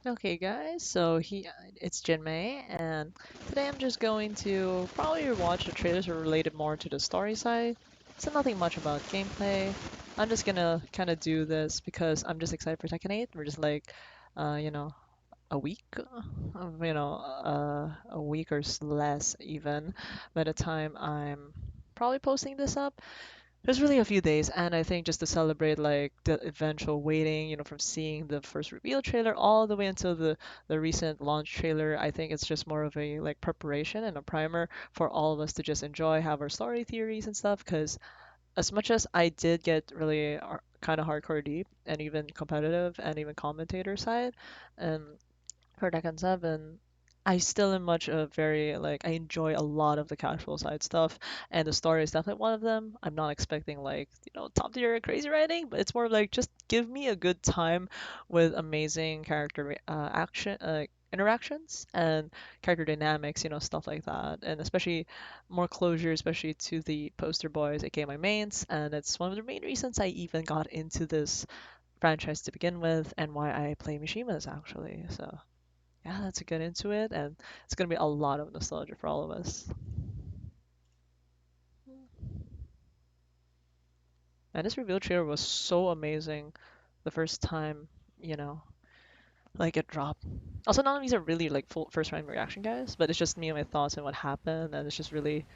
Okay, guys, it's Jinmei, and today I'm just going to probably watch the trailers are related more to the story side. So nothing much about gameplay. I'm just gonna kind of do this because I'm just excited for Tekken 8. We're just like, uh, you know, a week, a week or less even by the time I'm probably posting this up. There's really a few days, and I think just to celebrate like the eventual waiting, from seeing the first reveal trailer all the way until the recent launch trailer, I think it's just more of a like preparation and a primer for all of us to just enjoy, have our story theories and stuff. Because as much as I did get really kind of hardcore deep and even competitive and even commentator side, and for Tekken 7, I still am much a very like I enjoy a lot of the casual side stuff, and the story is definitely one of them. I'm not expecting like top tier crazy writing, but it's more like just give me a good time with amazing character action interactions and character dynamics, stuff like that, and especially more closure, especially to the poster boys, aka my mains, and it's one of the main reasons I even got into this franchise to begin with, and why I play Mishimas actually. So yeah, let's get into it, and it's gonna be a lot of nostalgia for all of us. And this reveal trailer was so amazing the first time, you know, like it dropped. Also, none of these are really like full first time reaction guys, but it's just me and my thoughts and what happened, and it's just really,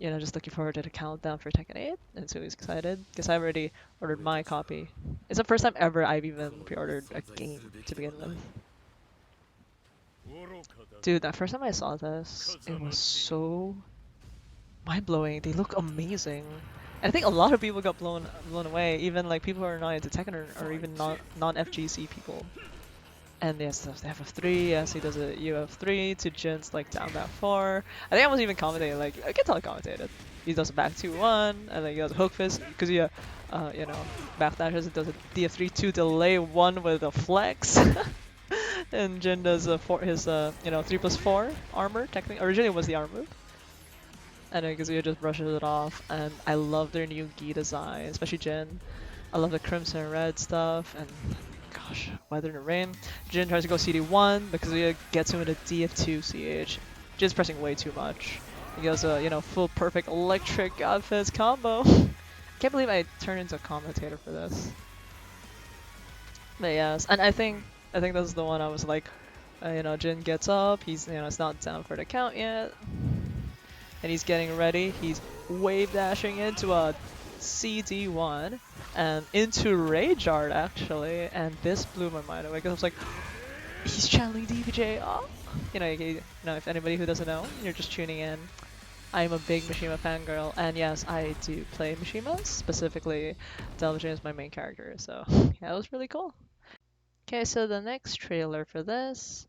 just looking forward to the countdown for Tekken 8, and so excited because I already ordered my copy. It's the first time ever I've even pre-ordered a game to begin with. Dude, that first time I saw this, it was so mind-blowing. They look amazing. I think a lot of people got blown away, even like people who are not into Tekken or even not non-FGC people. And yes, they have F3. Yes, he does a UF3 to Jin's like down that far. I think I was even commentating like I can tell I commentated. He does a back 2-1 and then he does a hook fist because back dashes and does a DF3 2 delay 1 with a flex. And Jin does his 3+4 armor. Technically, originally it was the armor move. And then Kazuya just brushes it off, and I love their new gi design, especially Jin. I love the crimson and red stuff, and gosh, Weather and Rain. Jin tries to go CD1, but Kazuya gets him with a DF2 CH. Jin's pressing way too much. He goes full perfect electric outfits combo. Can't believe I turned into a commentator for this. But yes, and I think this is the one I was like, Jin gets up, he's it's not down for the count yet. And he's getting ready. He's wave dashing into a CD1 and into Rage Art actually, and this blew my mind away because I was like, he's channeling DPJ. Oh, if anybody who doesn't know, you're just tuning in. I'm a big Mishima fangirl, and yes, I do play Mishima. Specifically, Television is my main character, so yeah, it was really cool. Okay, so the next trailer for this,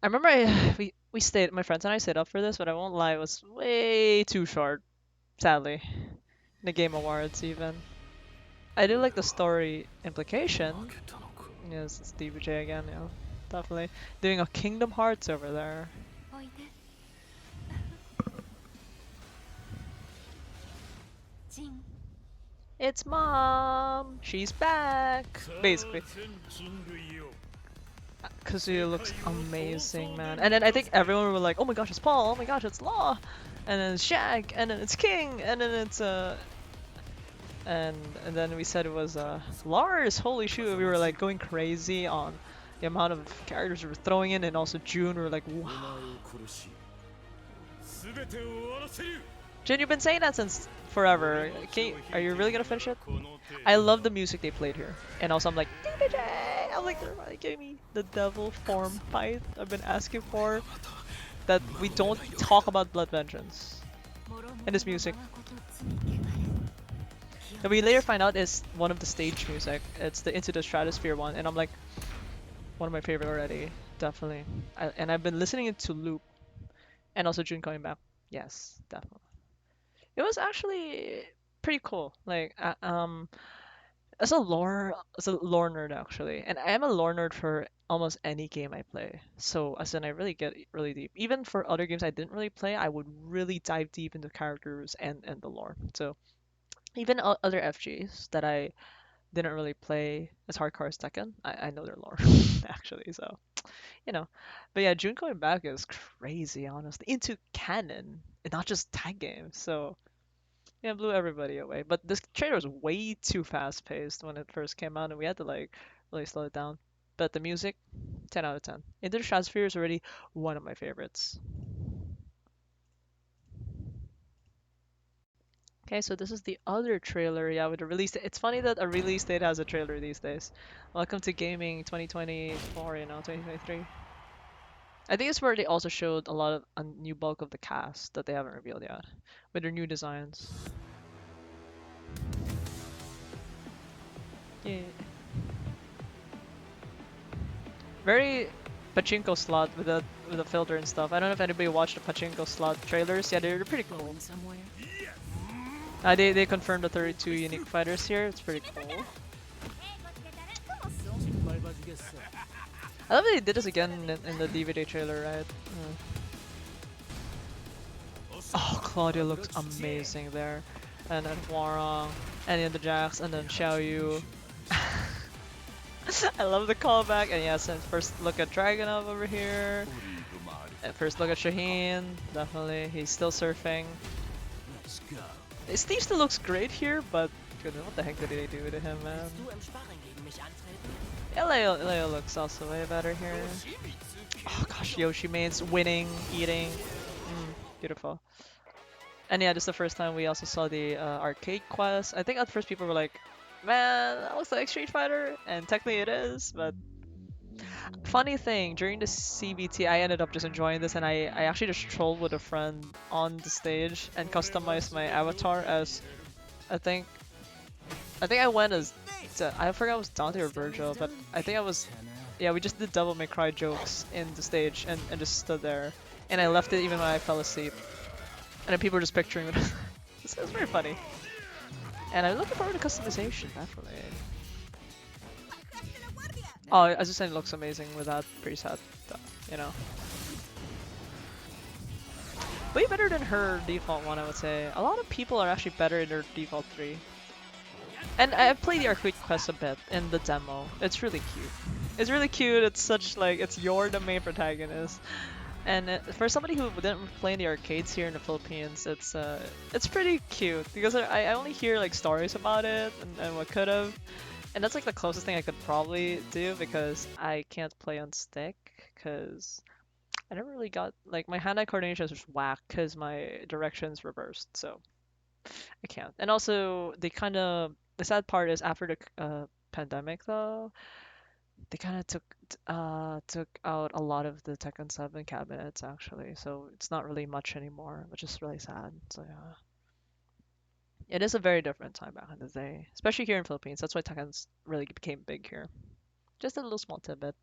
I remember we stayed, my friends and I stayed up for this, but I won't lie, it was way too short, sadly. The Game Awards even. I do like the story implication. Yes, it's DBJ again, yeah. Definitely. Doing a Kingdom Hearts over there. It's mom! She's back! Basically. Kazuya looks amazing, man. And then I think everyone were like, oh my gosh, it's Paul, oh my gosh, it's Law! And then it's Shag, and then it's King, and then it's and then we said it was Lars. Holy shoot, we were like going crazy on the amount of characters we were throwing in, and also June. We were like, wow. Jin, you've been saying that since forever. Are you really gonna finish it? I love the music they played here, and also I'm like, DPJ. I'm like, they're really giving me the devil form fight I've been asking for. That we don't talk about Blood Vengeance and this music. That we later find out is one of the stage music. It's the Into the Stratosphere one, and I'm like, one of my favorite already, definitely. And I've been listening it to loop, and also June coming back. Yes, definitely. It was actually pretty cool. Like, as a lore nerd actually, and I am a lore nerd for almost any game I play. So as in, I really get really deep. Even for other games I didn't really play, I would really dive deep into characters and the lore. So even other FGs that I didn't really play as hardcore as Tekken. I know their lore actually, so you know. But yeah, June coming back is crazy, honestly, into canon and not just tag games. So yeah, it blew everybody away. But this trailer was way too fast paced when it first came out, and we had to like really slow it down. But the music, 10 out of 10. Into the Stratosphere is already one of my favorites. Okay, so this is the other trailer, yeah, with a release date. It's funny that a release date has a trailer these days. Welcome to gaming 2024, 2023. I think it's where they also showed a lot of a new bulk of the cast that they haven't revealed yet, with their new designs. Yeah. Very pachinko slot with a filter and stuff. I don't know if anybody watched the pachinko slot trailers. Yeah, they're pretty cool. They confirmed the 32 unique fighters here. It's pretty cool. I love that they did this again in the DVD trailer, right? Oh, Claudia looks amazing there. And then Hwarang, and then the Jax, and then Xiaoyu. I love the callback. And yeah, since first look at Dragunov over here. And first look at Shaheen. Definitely, he's still surfing. Steve still looks great here, but goodness, what the heck did they do to him, man? Yeah, Leo looks also way better here. Oh gosh, Yoshi main's winning, eating. Beautiful. And yeah, this is the first time we also saw the arcade quest. I think at first people were like, man, that looks like Street Fighter, and technically it is, but funny thing, during the CBT, I ended up just enjoying this, and I actually just trolled with a friend on the stage and customized my avatar as, I think, I went as, I forgot it was Dante or Virgil, but I think I was, yeah, we just did Devil May Cry jokes in the stage and just stood there, and I left it even when I fell asleep, and then people were just picturing it. It was very funny, and I'm looking forward to customization, definitely. Oh, as you said, it looks amazing with that preset, you know. Way better than her default one, I would say. A lot of people are actually better in her default 3. And I've played the arcade quest a bit in the demo. It's really cute. It's really cute. It's such like, you're the main protagonist. And for somebody who didn't play in the arcades here in the Philippines, it's pretty cute because I only hear like stories about it and what could have. And that's like the closest thing I could probably do because I can't play on stick because I never really got, like, my hand-eye coordination is just whack because my direction's reversed, so I can't. And also, the sad part is after the pandemic though, they kind of took out a lot of the Tekken 7 cabinets actually, so it's not really much anymore, which is really sad. So yeah. It is a very different time back in the day, especially here in Philippines. That's why Tekken's really became big here. Just a little small tidbit,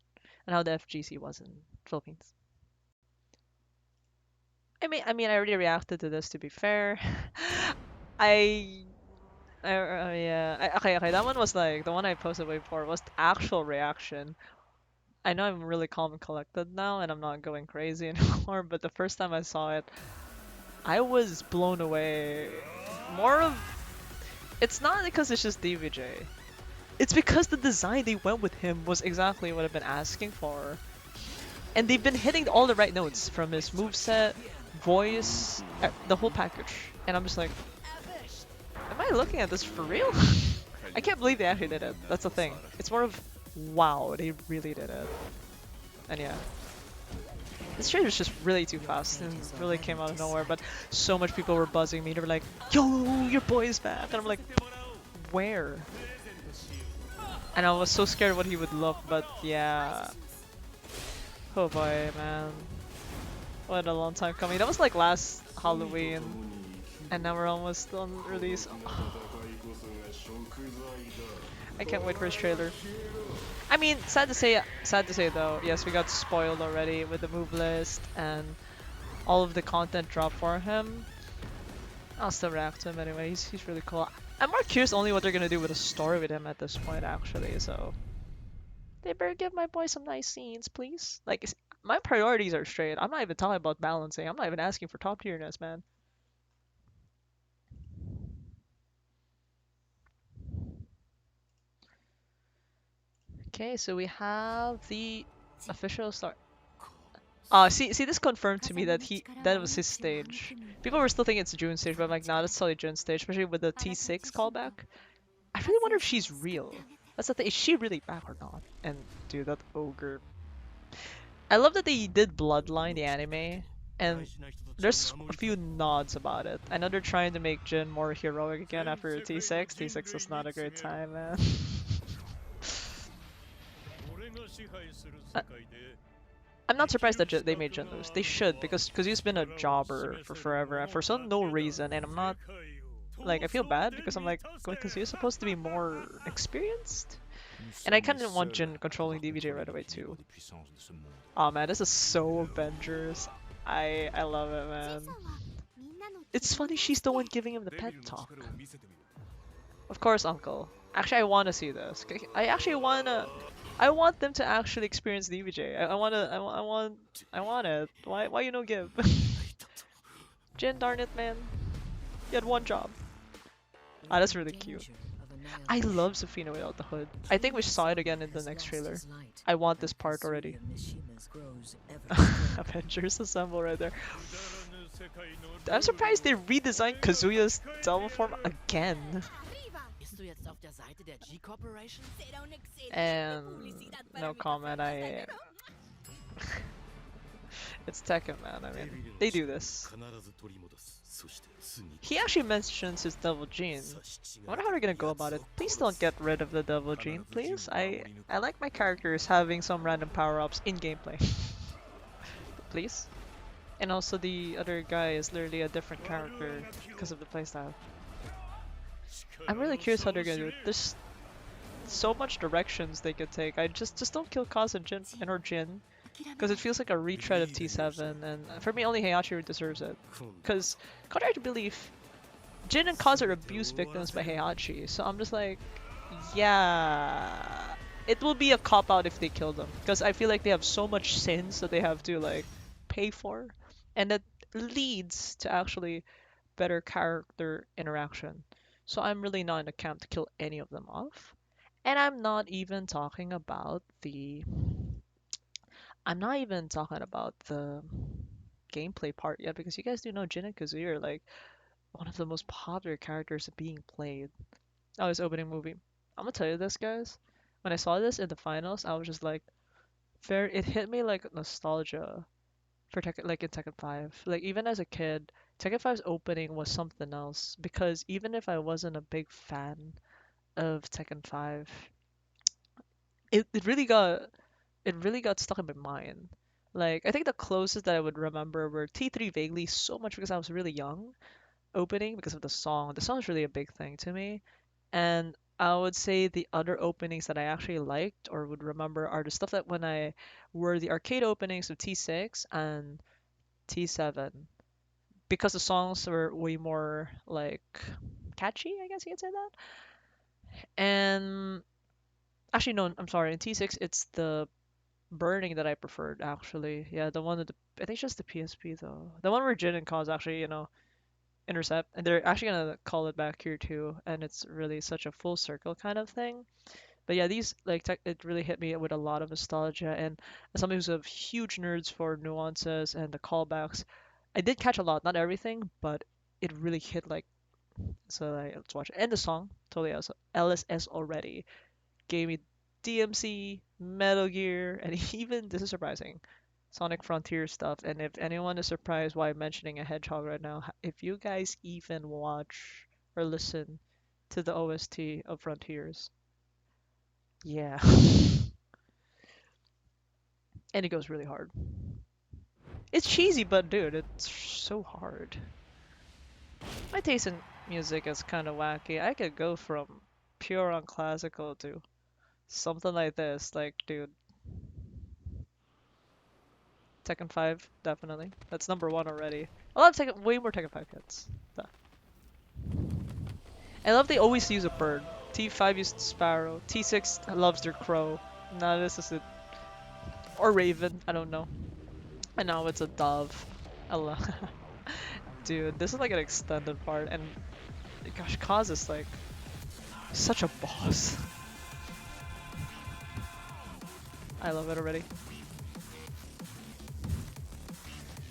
and how the FGC was in Philippines. I already reacted to this. To be fair, I, yeah, okay. That one was like the one I posted way before was the actual reaction. I know I'm really calm and collected now, and I'm not going crazy anymore. But the first time I saw it, I was blown away. More of, it's not because it's just DVJ. It's because the design they went with him was exactly what I've been asking for. And they've been hitting all the right notes from his moveset, voice, the whole package. And I'm just like, am I looking at this for real? I can't believe they actually did it. That's the thing. It's more of, wow, they really did it. And yeah. This trailer's just really too fast and really came out of nowhere, but so much people were buzzing me. They were like, yo, your boy's back. And I'm like, where? And I was so scared what he would look, but yeah. Oh boy, man. What a long time coming. That was like last Halloween. And now we're almost on release. I can't wait for his trailer. I mean, sad to say though, yes, we got spoiled already with the move list and all of the content dropped for him. I'll still react to him anyway, he's really cool. I'm more curious only what they're gonna do with a story with him at this point actually, so. They better give my boy some nice scenes, please. Like, my priorities are straight. I'm not even talking about balancing. I'm not even asking for top tierness, man. Okay, so we have the official start. See, this confirmed to me that that was his stage. People were still thinking it's June's stage, but I'm like, nah, that's totally June's stage, especially with the T6 callback. I really wonder if she's real. That's the thing. Is she really back or not? And dude, that ogre. I love that they did Bloodline, the anime, and there's a few nods about it. I know they're trying to make Jin more heroic again after T6. T6 was not a great time, man. I- I'm not surprised that they made Jin lose. They should, because he's been a jobber for forever, and for some no reason, and I'm not, like, I feel bad because I'm like, because he's supposed to be more experienced? And I kind of want Jin controlling DBJ right away too. Oh man, this is so Avengers. I love it, man. It's funny she's the one giving him the pet talk. Of course, Uncle. Actually, I want to see this. I actually wanna. I want them to actually experience DBJ. I wanna. I want it. Why you no give? Jin, darn it, man. You had one job. Ah, that's really cute. I love Safina without the hood. I think we saw it again in the next trailer. I want this part already. Avengers Assemble right there. I'm surprised they redesigned Kazuya's devil form again. And no comment, it's Tekken, man. I mean, they do this. He actually mentions his devil gene. I wonder how they're gonna go about it. Please don't get rid of the devil gene, please. I like my characters having some random power-ups in gameplay. Please. And also the other guy is literally a different character because of the playstyle. I'm really curious how they're gonna do it. There's so much directions they could take. I just don't kill Kaz and Jin or Jin. Because it feels like a retread of T7, and for me, only Heihachi deserves it. Because, contrary to belief, Jin and Kaz are abuse victims by Heihachi, so I'm just like, yeah, it will be a cop-out if they kill them. Because I feel like they have so much sins that they have to, like, pay for, and that leads to actually better character interaction. So I'm really not in the camp to kill any of them off. And I'm not even talking about the gameplay part yet because you guys do know Jin and Kazuya are like one of the most popular characters being played. Oh, this opening movie. I'm gonna tell you this, guys. When I saw this in the finals, I was just like, it hit me like nostalgia for Tekken, like in Tekken 5. Like even as a kid, Tekken 5's opening was something else because even if I wasn't a big fan of Tekken 5, it, it really got it really got stuck in my mind. Like, I think the closest that I would remember were T3 vaguely so much because I was really young, opening because of the song. The song is really a big thing to me. And I would say the other openings that I actually liked or would remember are the stuff that when I were the arcade openings of T6 and T7 because the songs were way more like catchy, I guess you could say that. And actually no, I'm sorry, in T6 it's the burning that I preferred actually. Yeah, the one that I think it's just the PSP though. The one where Jin and Cause actually, intercept, and they're actually gonna call it back here too, and it's really such a full circle kind of thing. But yeah, these like it really hit me with a lot of nostalgia, and as somebody who's a huge nerds for nuances and the callbacks, I did catch a lot, not everything, but it really hit like so. Like, let's watch it. And the song, totally LSS already gave me DMC, Metal Gear, and even this is surprising, Sonic Frontier stuff. And if anyone is surprised why I'm mentioning a hedgehog right now, if you guys even watch or listen to the OST of Frontiers, yeah, and it goes really hard. It's cheesy, but dude, it's so hard. My taste in music is kind of wacky. I could go from pure on classical to something like this. Like, dude, Tekken 5, definitely. That's number one already. I love Tekken, way more Tekken 5 hits. Duh. I love they always use a bird. T5 used Sparrow. T6 loves their crow. Nah, this is it. Or Raven, I don't know. And now it's a dove. I love Dude, this is like an extended part, and gosh, Kaz is like such a boss. I love it already.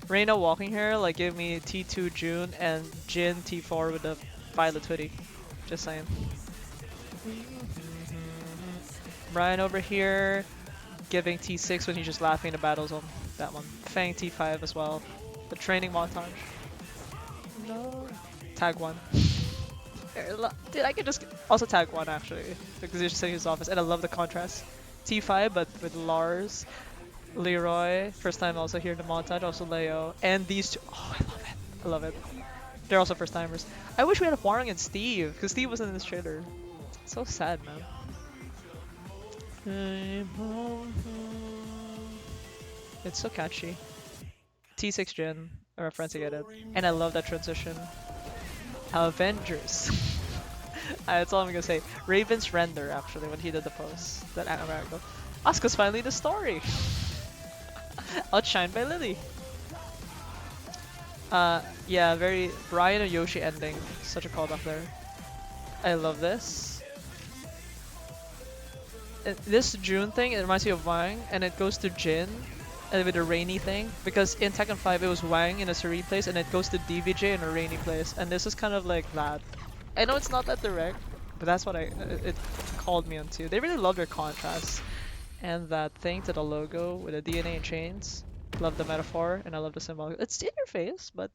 Reina walking here like give me T2 June and Jin T4 with the Violet hoodie. Just saying. Brian over here giving T6 when he's just laughing in the battle zone. That one. Fang T5 as well. The training montage. No. Tag 1. Dude, I could just also tag 1 actually. Because he's just in his office. And I love the contrast. T5 but with Lars. Leroy, first time also here in the montage, also Leo, and these two. Oh, I love it. I love it. They're also first timers. I wish we had Hwarang and Steve, because Steve wasn't in this trailer. So sad, man. It's so catchy. T6 Gen, a reference to get it. And I love that transition. Avengers. That's all I'm gonna say. Raven's render, actually, when he did the post. That America. Asuka's finally the story. Outshined by Lily. Yeah, very Brian and Yoshi ending. Such a callback there. I love this. This June thing, it reminds me of Wang, and it goes to Jin with a rainy thing. Because in Tekken 5 it was Wang in a serene place, and it goes to DVJ in a rainy place. And this is kind of like that. I know it's not that direct, but that's what it called me onto. They really love their contrasts. And that thing to the logo with the DNA and chains. Love the metaphor, and I love the symbol. It's in your face, but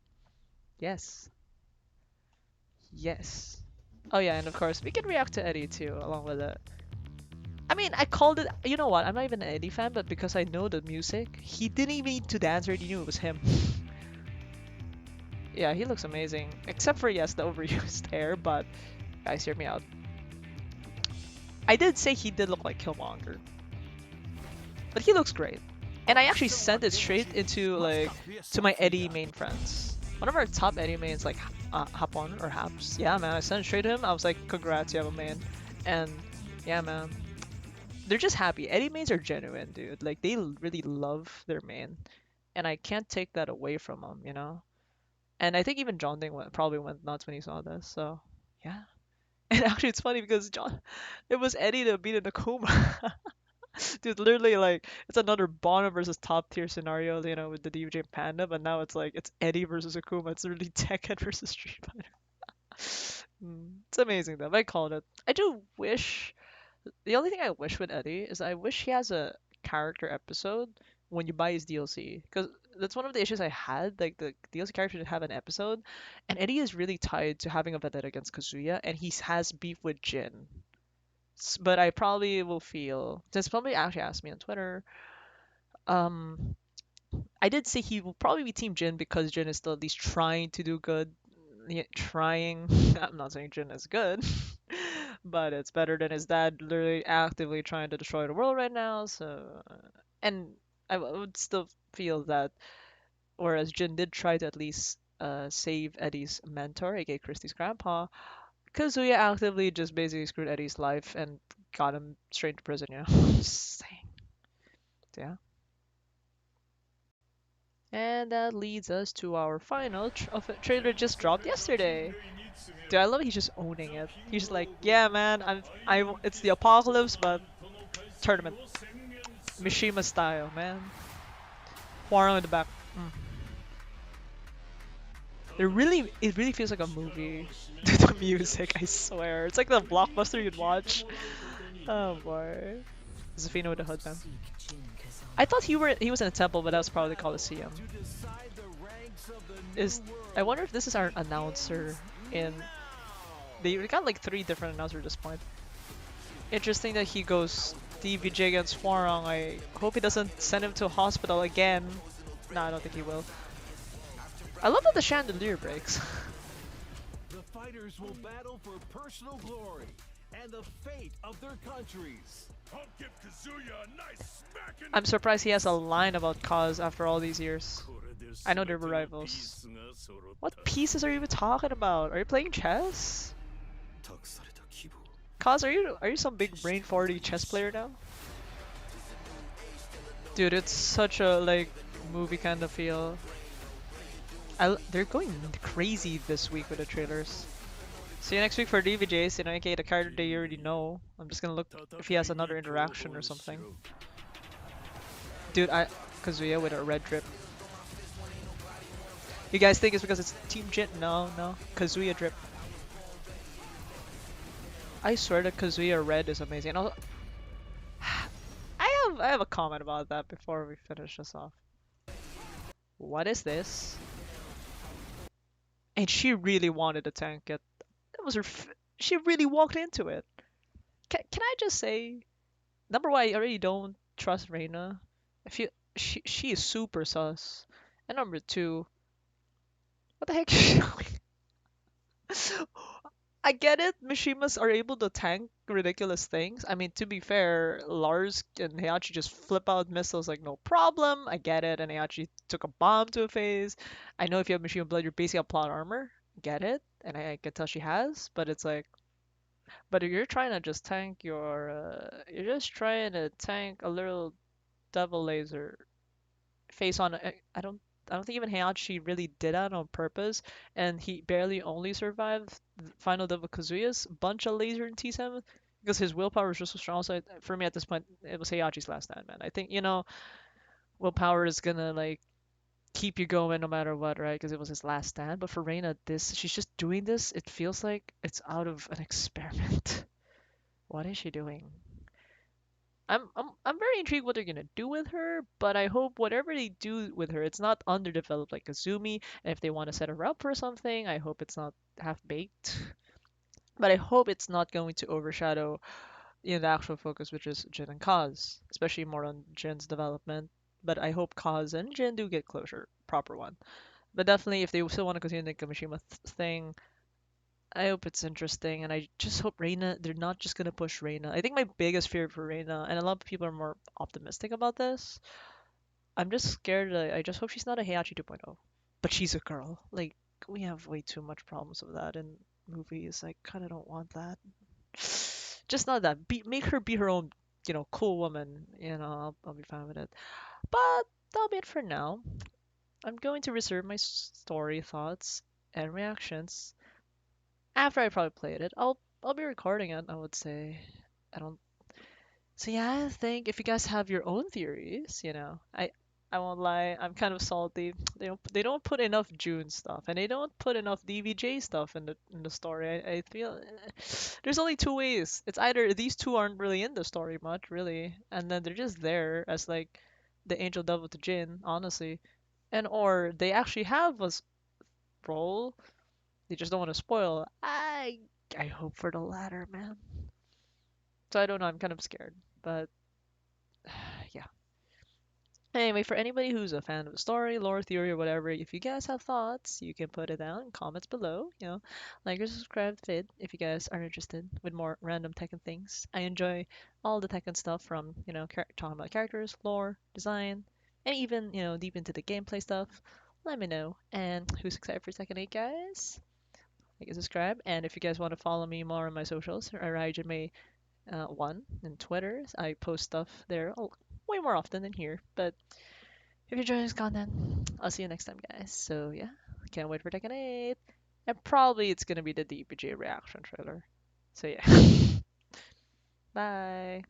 yes. Yes. Oh yeah, and of course, we can react to Eddie too, along with it. I mean, I called it, you know what, I'm not even an Eddie fan, but because I know the music, he didn't even need to dance, already knew it was him. Yeah, he looks amazing. Except for, yes, the overused hair, but guys, hear me out. I did say he did look like Killmonger. But he looks great. And I actually sent it straight into like to my Eddie main friends. One of our top Eddie mains, like Hapon or Haps. Yeah, man, I sent it straight to him. I was like, congrats, you have a main. And yeah, man, they're just happy. Eddie mains are genuine, dude. Like they really love their main, and I can't take that away from them, you know. And I think even John Ding probably went nuts when he saw this. So yeah. And actually, it's funny because it was Eddie that beat Nakuma. Dude, literally, like, it's another Bono versus top tier scenario, you know, with the DJ Panda, but now it's like, it's Eddie versus Akuma. It's really Tekken versus Street Fighter. It's amazing, though. I called it. I do wish, the only thing I wish with Eddie is I wish he has a character episode when you buy his DLC. Because that's one of the issues I had. Like, the DLC character should have an episode, and Eddie is really tied to having a vendetta against Kazuya, and he has beef with Jin. But I probably will feel since somebody actually asked me on Twitter. Um, I did say he will probably be Team Jin because Jin is still at least trying to do good. Yeah, trying. I'm not saying Jin is good, but it's better than his dad literally actively trying to destroy the world right now. So, and would still feel that, whereas Jin did try to at least save Eddie's mentor, aka Christie's grandpa, Kazuya actively just basically screwed Eddie's life and got him straight to prison, yeah. Just saying. Yeah. And that leads us to our final trailer just dropped yesterday. Dude, I love it. He's just owning it. He's just like, yeah, man, it's the apocalypse, but tournament. Mishima style, man. Hwarang in the back. It really feels like a movie. The music, I swear. It's like the blockbuster you'd watch. Oh boy. Zafina with the hood, man. I thought he was in a temple, but that was probably the Coliseum. I wonder if this is our announcer in. They got like 3 different announcers at this point. Interesting that he goes DVJ against Hwarang. I hope he doesn't send him to a hospital again. No, I don't think he will. I love that the chandelier breaks. The fighters will battle for personal glory and the fate of their countries. I'll give Kazuya a nice smack in I'm surprised he has a line about Kaz after all these years. I know they're rivals. What pieces are you even talking about? Are you playing chess? Kaz, are you some big brain 40 chess player now? Dude, it's such a like movie kind of feel. They're going crazy this week with the trailers. See you next week for DVJs, you know, aka the character that you already know. I'm just gonna look if he has another interaction or something. Dude, Kazuya with a red drip. You guys think it's because it's Team Jin? No, no. Kazuya drip. I swear that Kazuya red is amazing. And also, I have a comment about that before we finish this off. What is this? And she really wanted to tank it. That was her. She really walked into it. Can I just say, number one, I already don't trust Reina. I feel she is super sus. And number two, what the heck is she doing? I get it. Mishimas are able to tank ridiculous things. I mean, to be fair, Lars and Heihachi just flip out missiles like no problem. I get it. And Heihachi took a bomb to a phase. I know if you have Mishima Blood, you're basically on plot armor. Get it. And I can tell she has. But it's like, but if you're trying to just tank you're just trying to tank a little devil laser face on. I don't think even Heihachi really did that on purpose, and he barely only survived the final Devil Kazuya's bunch of laser and T7 because his willpower was just so strong. So for me at this point, it was Heihachi's last stand, man. I think willpower is gonna like keep you going no matter what, right? Because it was his last stand. But for Reina, this she's just doing this. It feels like it's out of an experiment. What is she doing? I'm very intrigued what they're gonna do with her, but I hope whatever they do with her, it's not underdeveloped like Azumi. And if they want to set her up for something, I hope it's not half baked. But I hope it's not going to overshadow the actual focus, which is Jin and Kaz, especially more on Jin's development. But I hope Kaz and Jin do get closure, proper one. But definitely, if they still want to continue the Kamishima thing, I hope it's interesting, and I just hope Reina, they're not just gonna push Reina. I think my biggest fear for Reina, and a lot of people are more optimistic about this, I'm just scared that I just hope she's not a Heihachi 2.0. But she's a girl. Like, we have way too much problems with that in movies. I kinda don't want that. Just not that. Make her be her own, cool woman. I'll be fine with it. But that'll be it for now. I'm going to reserve my story thoughts and reactions after I probably played it. I'll be recording it, I would say. I don't So yeah, I think if you guys have your own theories, I won't lie, I'm kind of salty. They don't put enough June stuff and they don't put enough DVJ stuff in the story. I feel there's only two ways. It's either these two aren't really in the story much, really, and then they're just there as like the angel devil to Jin, honestly. And or they actually have a role. They just don't want to spoil. I hope for the latter, man. So I don't know. I'm kind of scared, but yeah. Anyway, for anybody who's a fan of the story, lore, theory, or whatever, if you guys have thoughts, you can put it down in comments below. Like or subscribe to it if you guys are interested with more random Tekken things. I enjoy all the Tekken stuff from, talking about characters, lore, design, and even, deep into the gameplay stuff. Let me know. And who's excited for Tekken 8, guys? Like and subscribe. And if you guys want to follow me more on my socials, May 1 and Twitter, I post stuff there way more often than here. But if you enjoy this content, I'll see you next time, guys. So yeah, can't wait for Tekken 8. And probably it's gonna be the DPJ reaction trailer. So yeah, bye.